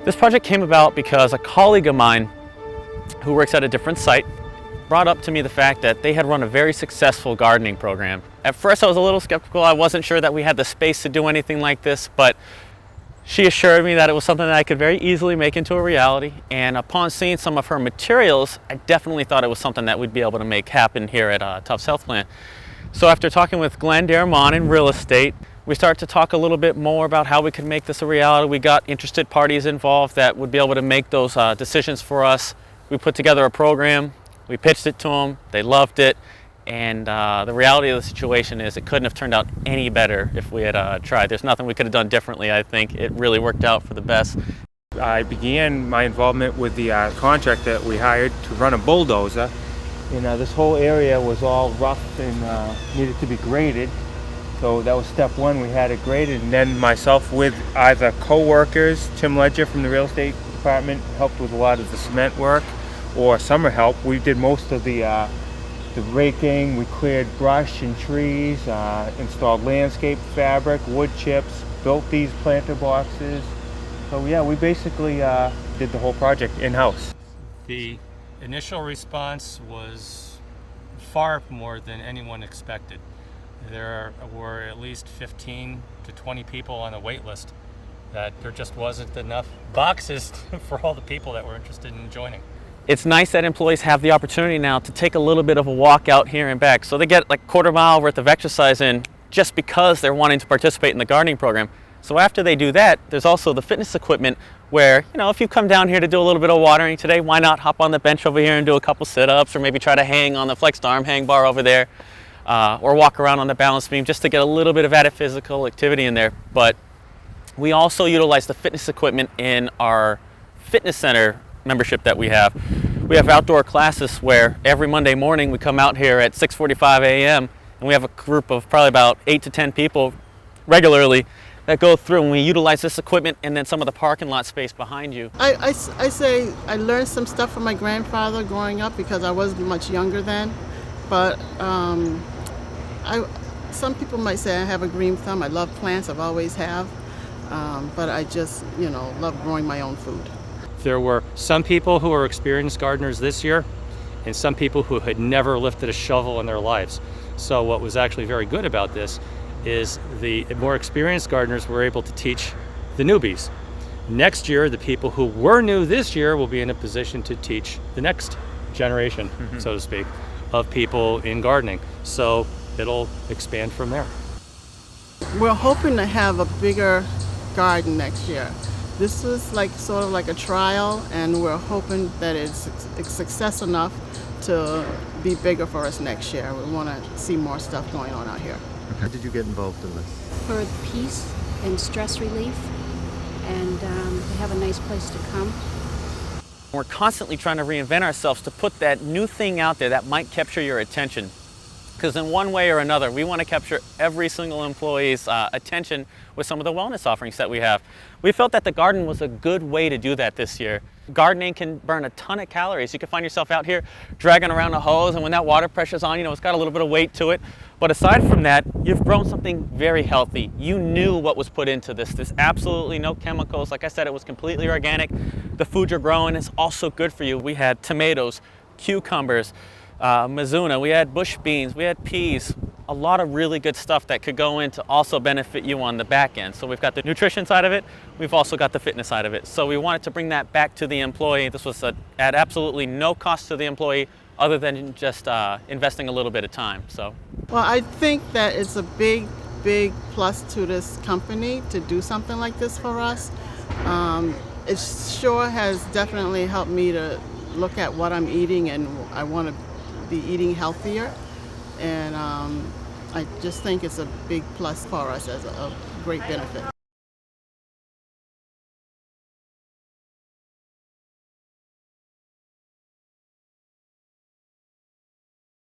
This project came about because a colleague of mine who works at a different site brought up to me the fact that they had run a very successful gardening program. At first I was a little skeptical. I wasn't sure that we had the space to do anything like this, but she assured me that it was something that I could very easily make into a reality, and upon seeing some of her materials, I definitely thought it was something that we'd be able to make happen here at Tufts Health Plan. So after talking with Glenn Darmon in real estate, we started to talk a little bit more about how we could make this a reality. We got interested parties involved that would be able to make those decisions for us. We put together a program, we pitched it to them, they loved it, and the reality of the situation is it couldn't have turned out any better if we had tried. There's nothing we could have done differently. I think it really worked out for the best. I began my involvement with the contract that we hired to run a bulldozer. And this whole area was all rough and needed to be graded. So that was step one, we had it graded, and then myself with either co-workers, Tim Ledger from the real estate department helped with a lot of the cement work, or summer help. We did most of the raking, we cleared brush and trees, installed landscape fabric, wood chips, built these planter boxes. So yeah, we basically did the whole project in-house. The initial response was far more than anyone expected. There were at least 15 to 20 people on the wait list that there just wasn't enough boxes for all the people that were interested in joining. It's nice that employees have the opportunity now to take a little bit of a walk out here and back. So they get like a quarter mile worth of exercise in just because they're wanting to participate in the gardening program. So after they do that, there's also the fitness equipment where, you know, if you come down here to do a little bit of watering today, why not hop on the bench over here and do a couple sit-ups, or maybe try to hang on the flexed arm hang bar over there, or walk around on the balance beam just to get a little bit of added physical activity in there. But we also utilize the fitness equipment in our fitness center membership that we have. We have outdoor classes where every Monday morning we come out here at 6:45 a.m. and we have a group of probably about 8 to 10 people regularly that go through, and we utilize this equipment and then some of the parking lot space behind you. I say I learned some stuff from my grandfather growing up because I was much younger then, but some people might say I have a green thumb. I love plants, I've always have, but I just, love growing my own food. There were some people who were experienced gardeners this year and some people who had never lifted a shovel in their lives. So what was actually very good about this is the more experienced gardeners were able to teach the newbies. Next year, the people who were new this year will be in a position to teach the next generation, so to speak, of people in gardening. So it'll expand from there. We're hoping to have a bigger garden next year. This was sort of like a trial, and we're hoping that it's success enough to be bigger for us next year. We want to see more stuff going on out here. How did you get involved in this? For peace and stress relief, and to have a nice place to come. We're constantly trying to reinvent ourselves to put that new thing out there that might capture your attention. Because in one way or another, we want to capture every single employee's attention with some of the wellness offerings that we have. We felt that the garden was a good way to do that this year. Gardening can burn a ton of calories. You can find yourself out here dragging around a hose, and when that water pressure's on, it's got a little bit of weight to it. But aside from that, you've grown something very healthy. You knew what was put into this. There's absolutely no chemicals. Like I said, it was completely organic. The food you're growing is also good for you. We had tomatoes, cucumbers, mizuna, we had bush beans, we had peas, a lot of really good stuff that could go in to also benefit you on the back end. So we've got the nutrition side of it, we've also got the fitness side of it. So we wanted to bring that back to the employee. This was at absolutely no cost to the employee other than just investing a little bit of time. Well, I think that it's a big plus to this company to do something like this for us. It sure has definitely helped me to look at what I'm eating, and I want to be eating healthier, and I just think it's a big plus for us as a great benefit.